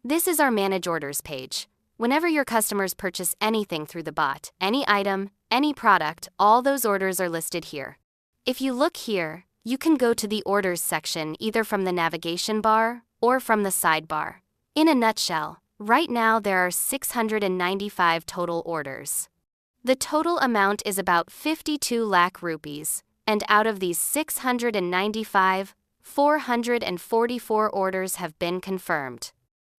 This is our Manage Orders page. Whenever your customers purchase anything through the bot, any item, any product, all those orders are listed here. If you look here, you can go to the Orders section either from the navigation bar or from the sidebar. In a nutshell, right now there are 695 total orders. The total amount is about 52 lakh rupees, and out of these 695, 444 orders have been confirmed.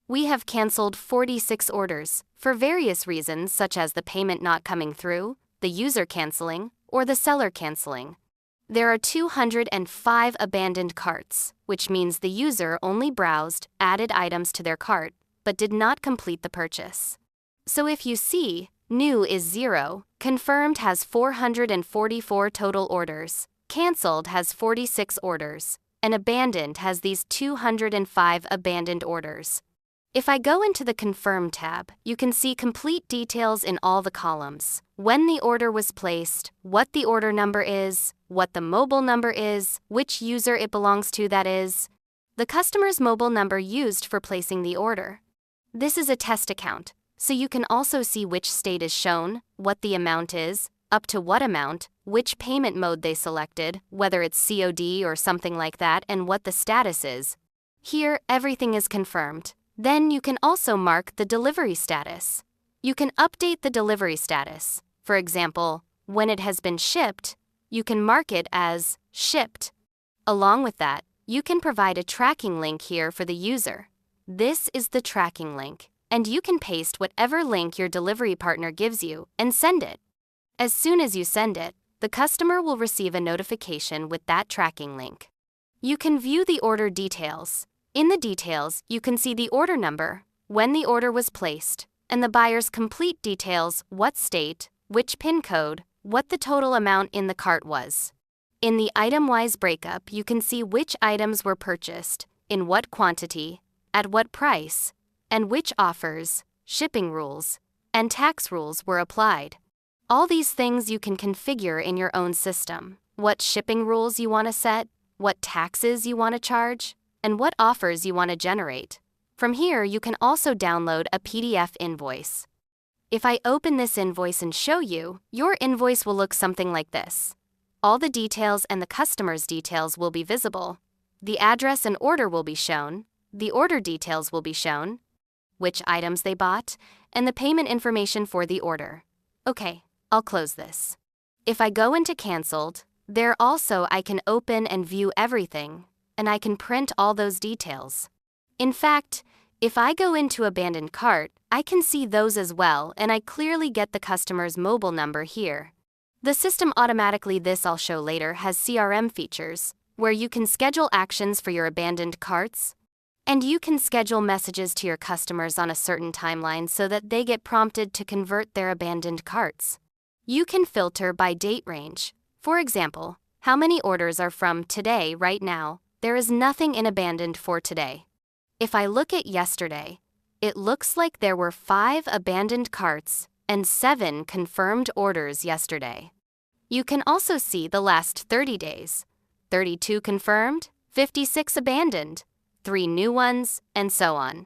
We have cancelled 46 orders, for various reasons such as the payment not coming through, the user cancelling, or the seller cancelling. There are 205 abandoned carts, which means the user only browsed, added items to their cart, but did not complete the purchase. So if you see, new is 0, confirmed has 444 total orders, cancelled has 46 orders, and abandoned has these 205 abandoned orders. If I go into the Confirm tab, you can see complete details in all the columns. When the order was placed, what the order number is, what the mobile number is, which user it belongs to, that is, the customer's mobile number used for placing the order. This is a test account, so you can also see which state is shown, what the amount is, up to what amount, which payment mode they selected, whether it's COD or something like that, and what the status is. Here, everything is confirmed. Then you can also mark the delivery status. You can update the delivery status. For example, when it has been shipped, you can mark it as shipped. Along with that, you can provide a tracking link here for the user. This is the tracking link, and you can paste whatever link your delivery partner gives you and send it. As soon as you send it, the customer will receive a notification with that tracking link. You can view the order details. In the details, you can see the order number, when the order was placed, and the buyer's complete details, what state, which PIN code, what the total amount in the cart was. In the item-wise breakup, you can see which items were purchased, in what quantity, at what price, and which offers, shipping rules, and tax rules were applied. All these things you can configure in your own system. What shipping rules you want to set, what taxes you want to charge, and what offers you want to generate. From here, you can also download a PDF invoice. If I open this invoice and show you, your invoice will look something like this. All the details and the customer's details will be visible. The address and order will be shown. The order details will be shown, which items they bought, and the payment information for the order. Okay, I'll close this. If I go into Cancelled, there also I can open and view everything, and I can print all those details. In fact, if I go into Abandoned Cart, I can see those as well, and I clearly get the customer's mobile number here. The system automatically, this I'll show later, has CRM features, where you can schedule actions for your abandoned carts, and you can schedule messages to your customers on a certain timeline so that they get prompted to convert their abandoned carts. You can filter by date range. For example, how many orders are from today right now? There is nothing in abandoned for today. If I look at yesterday, it looks like there were 5 abandoned carts and 7 confirmed orders yesterday. You can also see the last 30 days. 32 confirmed, 56 abandoned, 3 new ones, and so on.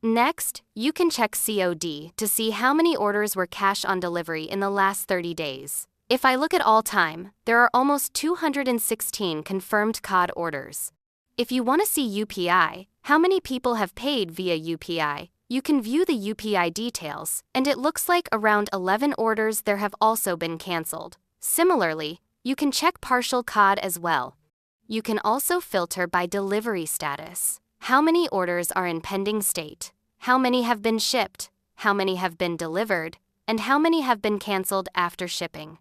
Next, you can check COD to see how many orders were cash on delivery in the last 30 days. If I look at all time, there are almost 216 confirmed COD orders. If you want to see UPI, how many people have paid via UPI, you can view the UPI details, and it looks like around 11 orders there have also been cancelled. Similarly, you can check partial COD as well. You can also filter by delivery status. How many orders are in pending state? How many have been shipped? How many have been delivered? And how many have been cancelled after shipping?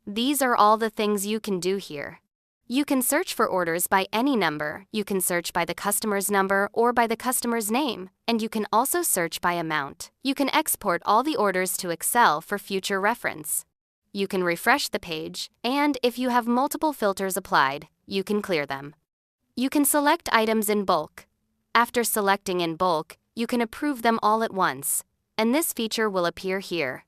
These are all the things you can do here. You can search for orders by any number, you can search by the customer's number or by the customer's name, and you can also search by amount. You can export all the orders to Excel for future reference. You can refresh the page, and if you have multiple filters applied, you can clear them. You can select items in bulk. After selecting in bulk, you can approve them all at once, and this feature will appear here.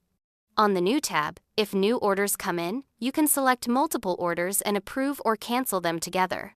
On the New tab, if new orders come in, you can select multiple orders and approve or cancel them together.